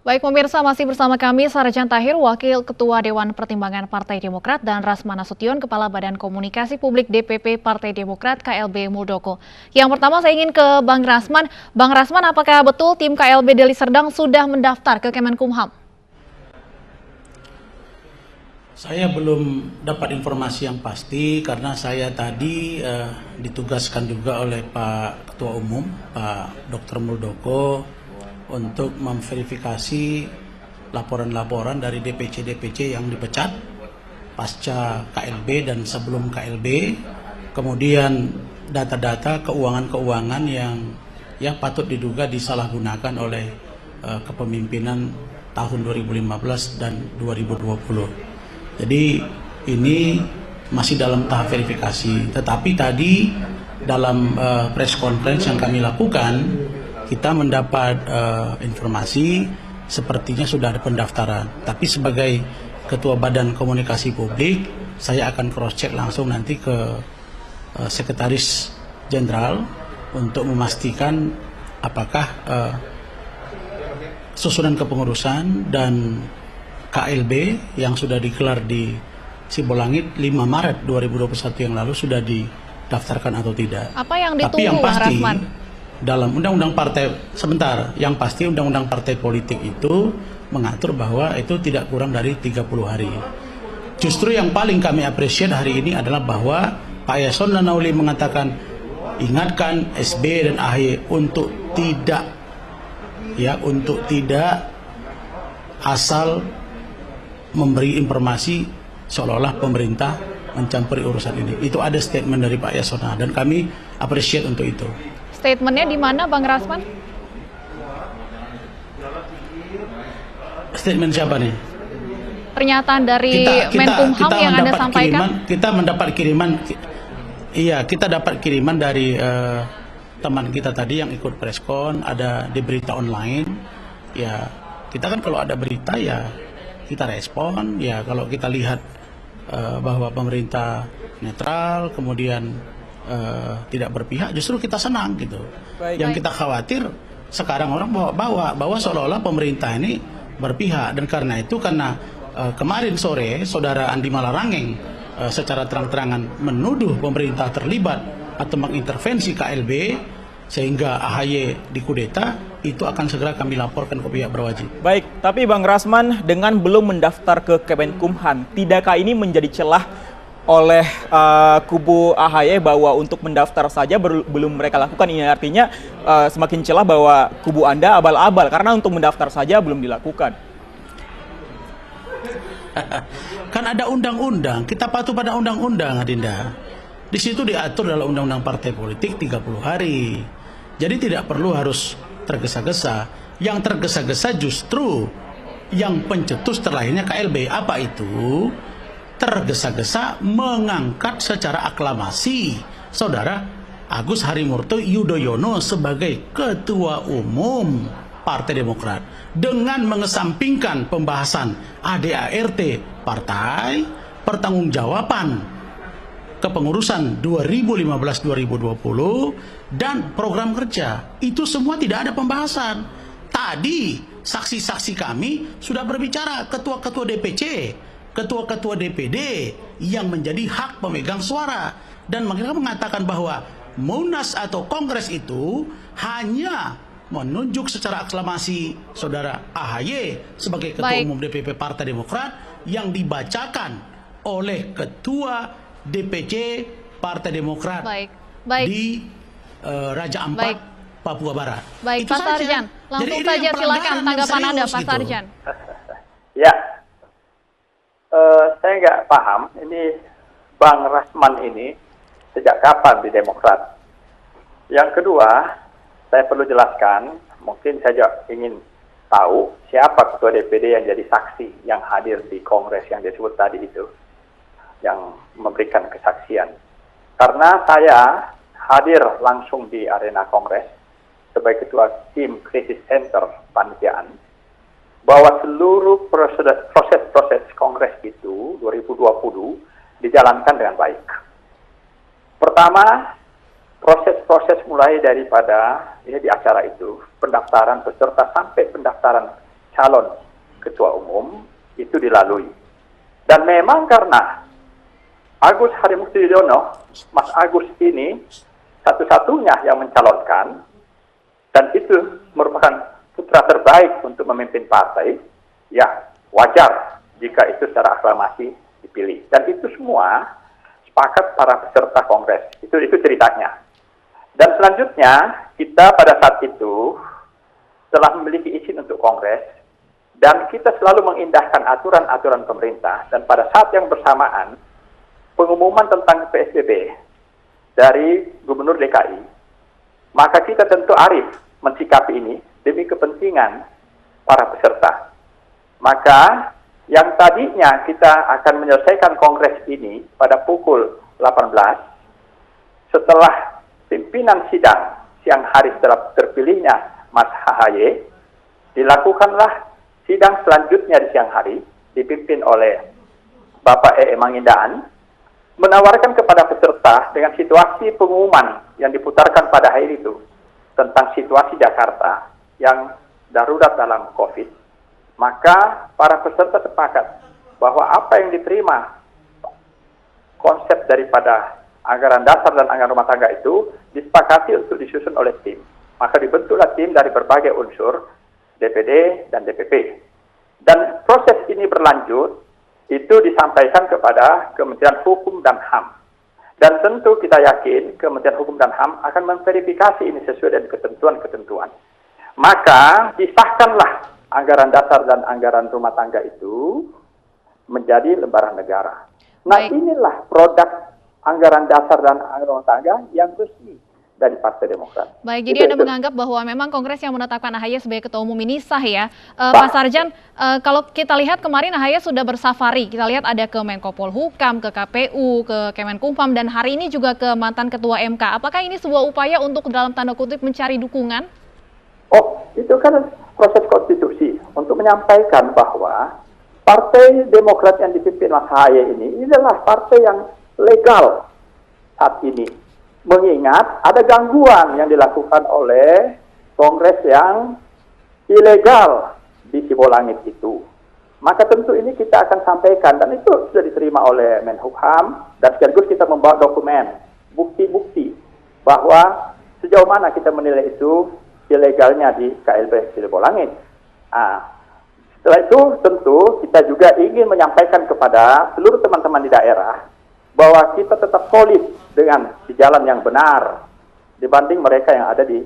Baik pemirsa, masih bersama kami Sarjan Tahir, Wakil Ketua Dewan Pertimbangan Partai Demokrat, dan Rasman Nasution, Kepala Badan Komunikasi Publik DPP Partai Demokrat KLB Muldoko. Yang pertama saya ingin ke Bang Rasman. Bang Rasman, apakah betul tim KLB Deli Serdang sudah mendaftar ke Kemenkumham? Saya belum dapat informasi yang pasti karena saya tadi ditugaskan juga oleh Pak Ketua Umum, Pak Dr. Muldoko, untuk memverifikasi laporan-laporan dari DPC-DPC yang dipecat pasca KLB dan sebelum KLB, kemudian data-data keuangan-keuangan yang patut diduga disalahgunakan oleh kepemimpinan tahun 2015 dan 2020. Jadi ini masih dalam tahap verifikasi. Tetapi tadi dalam press conference yang kami lakukan, kita mendapat informasi sepertinya sudah ada pendaftaran. Tapi sebagai Ketua Badan Komunikasi Publik, saya akan cross check langsung nanti ke Sekretaris Jenderal untuk memastikan apakah susunan kepengurusan dan KLB yang sudah digelar di Sibolangit 5 Maret 2021 yang lalu sudah didaftarkan atau tidak. Apa yang ditunggu, Tapi yang pasti, Rasman? dalam Undang-Undang Partai, sebentar, yang pasti Undang-Undang Partai Politik itu mengatur bahwa itu tidak kurang dari 30 hari. Justru yang paling kami appreciate hari ini adalah bahwa Pak Yasona Lawli mengatakan, ingatkan SB dan AHY untuk tidak asal memberi informasi seolah-olah pemerintah mencampuri urusan ini. Itu ada statement dari Pak Yasona dan kami appreciate untuk itu. Statementnya di mana, Bang Rasman? Statement siapa nih? Pernyataan dari Menkumham yang Anda sampaikan? Kita dapat kiriman dari teman kita tadi yang ikut preskon, ada di berita online. Ya, kita kan kalau ada berita ya kita respon. Ya, kalau kita lihat bahwa pemerintah netral, kemudian tidak berpihak, justru kita senang gitu. Yang kita khawatir sekarang orang bahwa seolah-olah pemerintah ini berpihak, dan karena itu kemarin sore saudara Andi Malarangeng secara terang-terangan menuduh pemerintah terlibat atau mengintervensi KLB sehingga AHY dikudeta, itu akan segera kami laporkan ke pihak berwajib. Baik, tapi Bang Rasman, dengan belum mendaftar ke Kemenkumham, tidakkah ini menjadi celah oleh kubu AHY bahwa untuk mendaftar saja belum mereka lakukan? Ini artinya semakin celah bahwa kubu Anda abal-abal karena untuk mendaftar saja belum dilakukan. Kan ada undang-undang, kita patuh pada undang-undang, Adinda. Di situ diatur dalam undang-undang partai politik 30 hari. Jadi tidak perlu harus tergesa-gesa. Yang tergesa-gesa justru yang pencetus terlahirnya KLB. Apa itu? Tergesa-gesa mengangkat secara aklamasi Saudara Agus Harimurti Yudhoyono sebagai Ketua Umum Partai Demokrat dengan mengesampingkan pembahasan ADART partai, pertanggungjawaban kepengurusan 2015-2020 dan program kerja. Itu semua tidak ada pembahasan. Tadi saksi-saksi kami sudah berbicara, ketua-ketua DPC, ketua-ketua DPD yang menjadi hak pemegang suara, dan mereka mengatakan bahwa Munas atau Kongres itu hanya menunjuk secara aklamasi Saudara AHY sebagai Ketua Umum DPP Partai Demokrat yang dibacakan oleh Ketua DPC Partai Demokrat di Raja Ampat, Papua Barat. Baik, Pak Sarjan, langsung saja silakan tanggapan Anda, Pak Sarjan. Ya, saya nggak paham ini Bang Rasman ini sejak kapan di Demokrat. Yang kedua, saya perlu jelaskan, mungkin saya juga ingin tahu siapa Ketua DPD yang jadi saksi yang hadir di Kongres yang disebut tadi itu, yang memberikan kesaksian. Karena saya hadir langsung di arena Kongres sebagai Ketua Tim Krisis Center Panitiaan, bahwa seluruh proses Kongres itu 2020 dijalankan dengan baik. Pertama, proses mulai daripada ini di acara itu, pendaftaran peserta sampai pendaftaran calon ketua umum itu dilalui. Dan memang karena Agus Harimurti Yudhoyono, Mas Agus ini satu-satunya yang mencalonkan, dan itu merupakan putra terbaik untuk memimpin partai, ya wajar jika itu secara aklamasi dipilih. Dan itu semua sepakat para peserta kongres. Itu ceritanya. Dan selanjutnya, kita pada saat itu telah memiliki izin untuk kongres, dan kita selalu mengindahkan aturan-aturan pemerintah, dan pada saat yang bersamaan, pengumuman tentang PSBB dari Gubernur DKI, maka kita tentu arif mensikapi ini demi kepentingan para peserta. Maka yang tadinya kita akan menyelesaikan kongres ini pada pukul 18, setelah pimpinan sidang siang hari setelah terpilihnya Mas AHY, dilakukanlah sidang selanjutnya di siang hari, dipimpin oleh Bapak Mangindaan, menawarkan kepada peserta dengan situasi pengumuman yang diputarkan pada hari itu tentang situasi Jakarta yang darurat dalam COVID, maka para peserta sepakat bahwa apa yang diterima konsep daripada anggaran dasar dan anggaran rumah tangga itu disepakati untuk disusun oleh tim. Maka dibentuklah tim dari berbagai unsur, DPD dan DPP. Dan proses ini berlanjut, itu disampaikan kepada Kementerian Hukum dan HAM. Dan tentu kita yakin Kementerian Hukum dan HAM akan memverifikasi ini sesuai dengan ketentuan-ketentuan. Maka disahkanlah anggaran dasar dan anggaran rumah tangga itu menjadi lembaran negara. Nah, inilah produk anggaran dasar dan anggaran rumah tangga yang resmi dari Partai Demokrat. Baik, jadi Anda menganggap bahwa memang Kongres yang menetapkan AHY sebagai Ketua Umum ini sah ya. Pak Sarjan, kalau kita lihat kemarin AHY sudah bersafari, kita lihat ada ke Menko Polhukam, ke KPU, ke Kemenkumham, dan hari ini juga ke mantan Ketua MK. Apakah ini sebuah upaya untuk dalam tanda kutip mencari dukungan? Oh, itu kan proses konstitusi untuk menyampaikan bahwa Partai Demokrat yang dipimpin Mas AHY ini adalah partai yang legal saat ini. Mengingat ada gangguan yang dilakukan oleh kongres yang ilegal di Sibolangit itu. Maka tentu ini kita akan sampaikan, dan itu sudah diterima oleh Menhukam, dan sekaligus kita membawa dokumen, bukti-bukti bahwa sejauh mana kita menilai itu ilegalnya di KLB Sibolangit. Setelah itu tentu kita juga ingin menyampaikan kepada seluruh teman-teman di daerah bahwa kita tetap solid dengan di jalan yang benar dibanding mereka yang ada di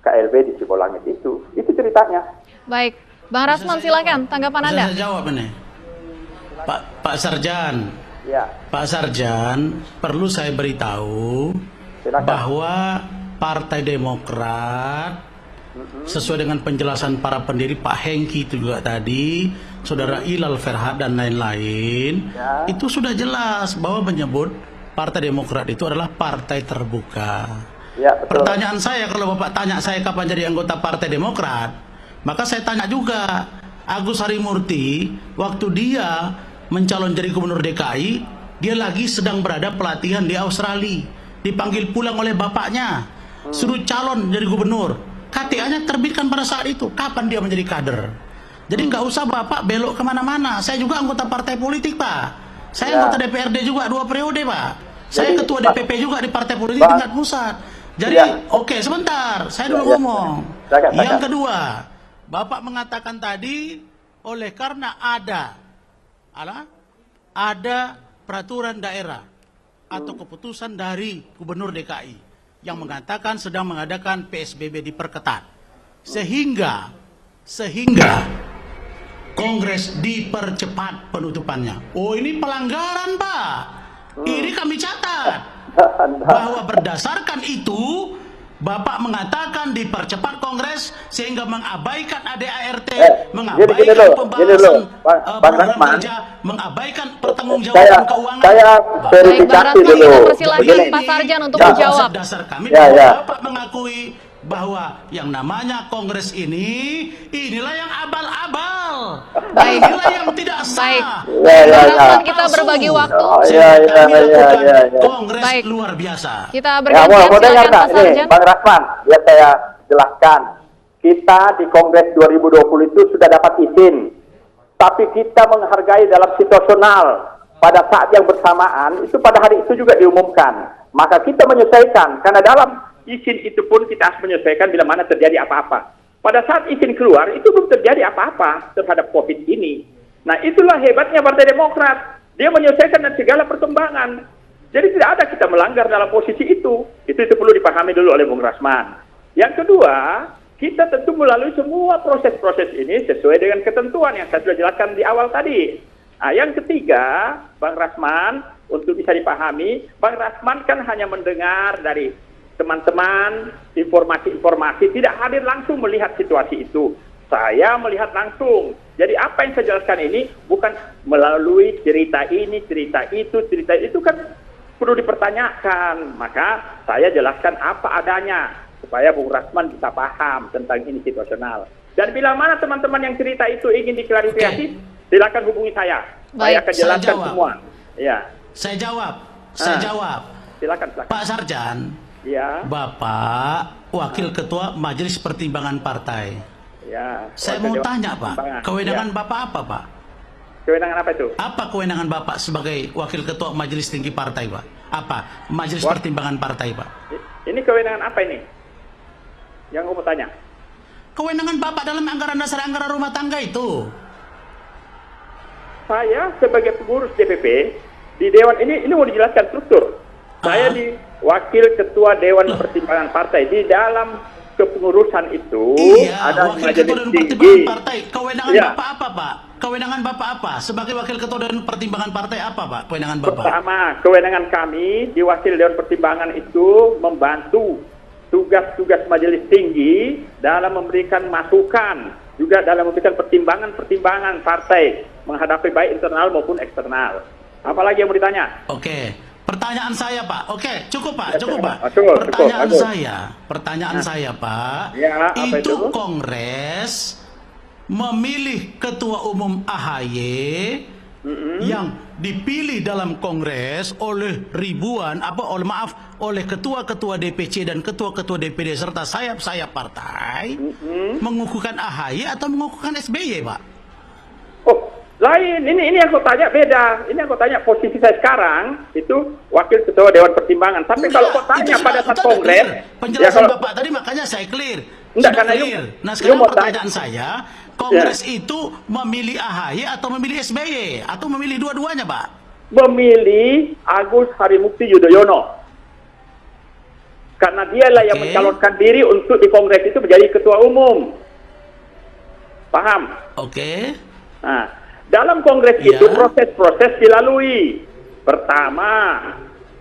KLB di Sibolangit itu. Itu ceritanya. Baik, Bang Rasman silakan tanggapan Anda. Saya jawab nih, Pak Sarjan. Ya. Pak Sarjan, perlu saya beritahu Silakan. bahwa Partai Demokrat sesuai dengan penjelasan para pendiri Pak Hengki itu juga tadi, Saudara Ilal Ferhat dan lain-lain, Ya. itu sudah jelas bahwa menyebut Partai Demokrat itu adalah partai terbuka. Ya, betul. Pertanyaan saya, kalau Bapak tanya saya kapan jadi anggota Partai Demokrat, maka saya tanya juga, Agus Harimurti waktu dia mencalon jadi Gubernur DKI, dia lagi sedang berada pelatihan di Australia, dipanggil pulang oleh bapaknya, suruh calon jadi gubernur. KTA-nya terbitkan pada saat itu. Kapan dia menjadi kader? Jadi nggak usah Bapak belok kemana-mana. Saya juga anggota partai politik, Pak. Saya anggota DPRD juga 2 periode, Pak. Saya ketua DPP juga di partai politik tingkat pusat. Jadi, oke, sebentar. Saya dulu ngomong. Yang kedua, Bapak mengatakan tadi, oleh karena ada peraturan daerah atau keputusan dari Gubernur DKI yang mengatakan sedang mengadakan PSBB diperketat, sehingga Kongres dipercepat penutupannya. Oh, ini pelanggaran, Pak. Ini kami catat bahwa berdasarkan itu Bapak mengatakan dipercepat Kongres sehingga mengabaikan ADART, mengabaikan pembahasan program kerja, mengabaikan pertanggungjawaban keuangan. Saya verifikasi dulu. Kita persilahkan Pak Sarjan untuk menjawab. Dasar kami bahwa Bapak mengakui bahwa yang namanya Kongres inilah yang abal-abal, inilah yang tidak sah. Kita berbagi waktu. Kongres luar biasa. Kita bergantian, silakan Pak Sarjan. Bang Rasman, biar saya jelaskan. kita di Kongres 2020 itu sudah dapat izin, tapi kita menghargai dalam situasional. Pada saat yang bersamaan, itu pada hari itu juga diumumkan. Maka kita menyesuaikan, karena dalam izin itu pun kita harus menyesuaikan bila mana terjadi apa-apa. Pada saat izin keluar, itu belum terjadi apa-apa terhadap COVID ini. Nah, itulah hebatnya Partai Demokrat. Dia menyesuaikan dengan segala perkembangan. Jadi tidak ada kita melanggar dalam posisi itu. Itu perlu dipahami dulu oleh Bung Rasman. Yang kedua, kita tentu melalui semua proses-proses ini sesuai dengan ketentuan yang saya sudah jelaskan di awal tadi. Nah, yang ketiga, Bang Rasman, untuk bisa dipahami, Bang Rasman kan hanya mendengar dari teman-teman informasi-informasi, tidak hadir langsung melihat situasi itu. Saya melihat langsung. Jadi apa yang saya jelaskan ini bukan melalui cerita ini, cerita itu kan perlu dipertanyakan. Maka saya jelaskan apa adanya supaya Bung Rasman bisa paham tentang ini situasional. Dan bila mana teman-teman yang cerita itu ingin diklarifikasi, silakan hubungi saya. Saya akan jelaskan semua. Ya. Saya jawab. Silakan. Pak Sarjan. Ya. Bapak Wakil Ketua Majelis Pertimbangan Partai. Ya. Saya mau tanya, Pak. Kewenangan Bapak apa, Pak? Kewenangan apa itu? Apa kewenangan Bapak sebagai Wakil Ketua Majelis Tinggi Partai, Pak? Apa? Majelis Pertimbangan Partai, Pak. Ini kewenangan apa ini? Yang mau tanya. Kewenangan Bapak dalam anggaran dasar anggaran rumah tangga itu. Saya sebagai pengurus DPP di Dewan ini mau dijelaskan struktur. Saya di Wakil Ketua Dewan Pertimbangan Partai. Di dalam kepengurusan itu ada Wakil majelis Ketua Dewan tinggi. Pertimbangan Partai. Kewenangan Ya. Bapak apa, Pak? Kewenangan Bapak apa? Sebagai Wakil Ketua Dewan Pertimbangan Partai apa, Pak? Kewenangan Bapak? Pertama, kewenangan kami di Wakil Dewan Pertimbangan itu membantu tugas-tugas majelis tinggi dalam memberikan masukan, juga dalam memberikan pertimbangan-pertimbangan partai menghadapi baik internal maupun eksternal. Apalagi yang mau ditanya? Oke. Pertanyaan saya, Pak. Oke, cukup, Pak. Cukup, Pak. Pertanyaan saya, Pak. Ya, apa itu? Kongres memilih Ketua Umum AHY yang dipilih dalam Kongres oleh oleh ketua-ketua DPC dan ketua-ketua DPD serta sayap-sayap partai mengukuhkan AHY atau mengukuhkan SBY, Pak? Oh, lain. Ini yang kau tanya beda. Ini yang kau tanya posisi saya sekarang itu Wakil Ketua Dewan Pertimbangan. Tapi kalau kau tanya pada saat Kongres, penjelasan Bapak tadi makanya saya clear. Enggak, karena clear. Nah, sekarang pertanyaan saya, Kongres itu memilih AHY atau memilih SBY atau memilih dua-duanya, Pak? Memilih Agus Harimukti Yudhoyono. Karena dialah yang mencalonkan diri untuk di Kongres itu menjadi Ketua Umum. Paham? Oke. Nah, dalam Kongres itu proses-proses dilalui. Pertama,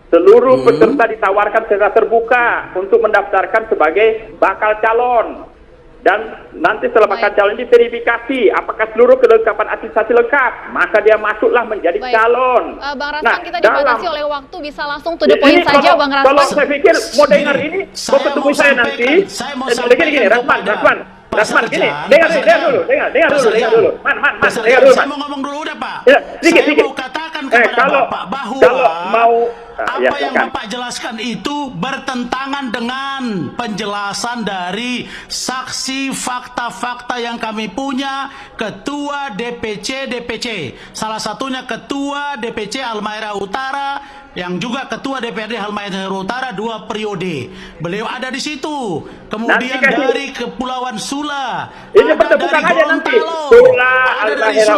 seluruh peserta ditawarkan secara terbuka untuk mendaftarkan sebagai bakal calon. Dan nanti setelah bakal calon diverifikasi apakah seluruh kelengkapan administrasi lengkap, maka dia masuklah menjadi calon. Bang Rasman, kita dibatasi oleh waktu, bisa langsung to the point saja, Bang Rasman. Kalau saya pikir mau dengar ini, mau ketemu saya nanti. Gini, Rasman, gini, dengar dulu. Man, dengar dulu. Saya mau ngomong dulu udah, Pak. Ya, Saya mau katakan kepada Bapak bahwa kalau mau apa yang Bapak jelaskan itu bertentangan dengan penjelasan dari saksi fakta-fakta yang kami punya Ketua DPC. Salah satunya Ketua DPC Halmahera Utara yang juga Ketua DPRD Halmahera Utara 2 periode. Beliau ada di situ. Kemudian dari Kepulauan Sula. Ini pertemukan aja nanti. Sula, Halmahera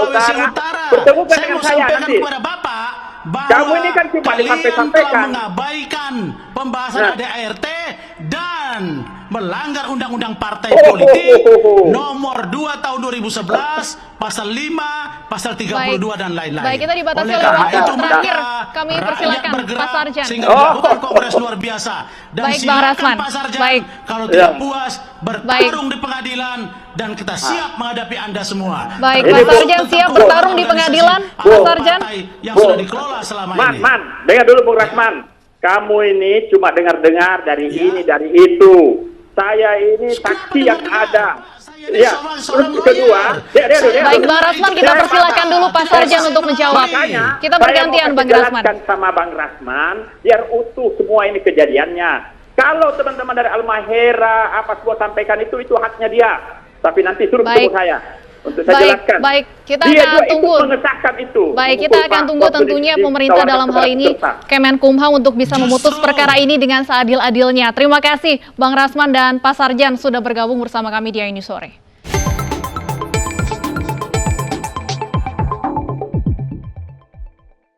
Utara. Pertemukan dengan saya nanti. Kepada Bapak bahwa kamu ini kan cuma kalian telah mengabaikan pembahasan ADART dan melanggar Undang-Undang Partai Politik nomor 2 tahun 2011 pasal 5, pasal 32 dan lain-lain. Baik, kita dibatasi oleh waktu. Terakhir kami persilakan Pak Sarjan. Sehingga dilakukan kongres luar biasa. Dan baik, Bang Rasman. Pak Sarjan, kalau tidak puas bertarung di pengadilan dan kita siap menghadapi Anda semua. Baik, Pak Sarjan siap bertarung di pengadilan. Pak Sarjan yang sudah dikelola selama ini. Man, dengar dulu Bung Rasman. Kamu ini cuma dengar-dengar dari ini, dari itu. Saya ini saksi yang ada. Ya, terus kedua, baik Bang Rasman, kita persilakan dulu Pak Sarjan untuk menjawab. Kita bergantian Bang Rasman. Saya mau sama Bang Rasman biar utuh semua ini kejadiannya. Kalau teman-teman dari Al-Mahera apa semua sampaikan itu haknya dia. Tapi nanti suruh Baik. ketemu saya untuk saya jelaskan. Baik, kita Dia akan juga tunggu. ikut mengesahkan itu. Baik, kita akan tunggu tentunya pemerintah dalam hal ini Kemenkumham untuk bisa memutus perkara ini dengan seadil-adilnya. Terima kasih Bang Rasman dan Pak Sarjan sudah bergabung bersama kami di Ini Sore.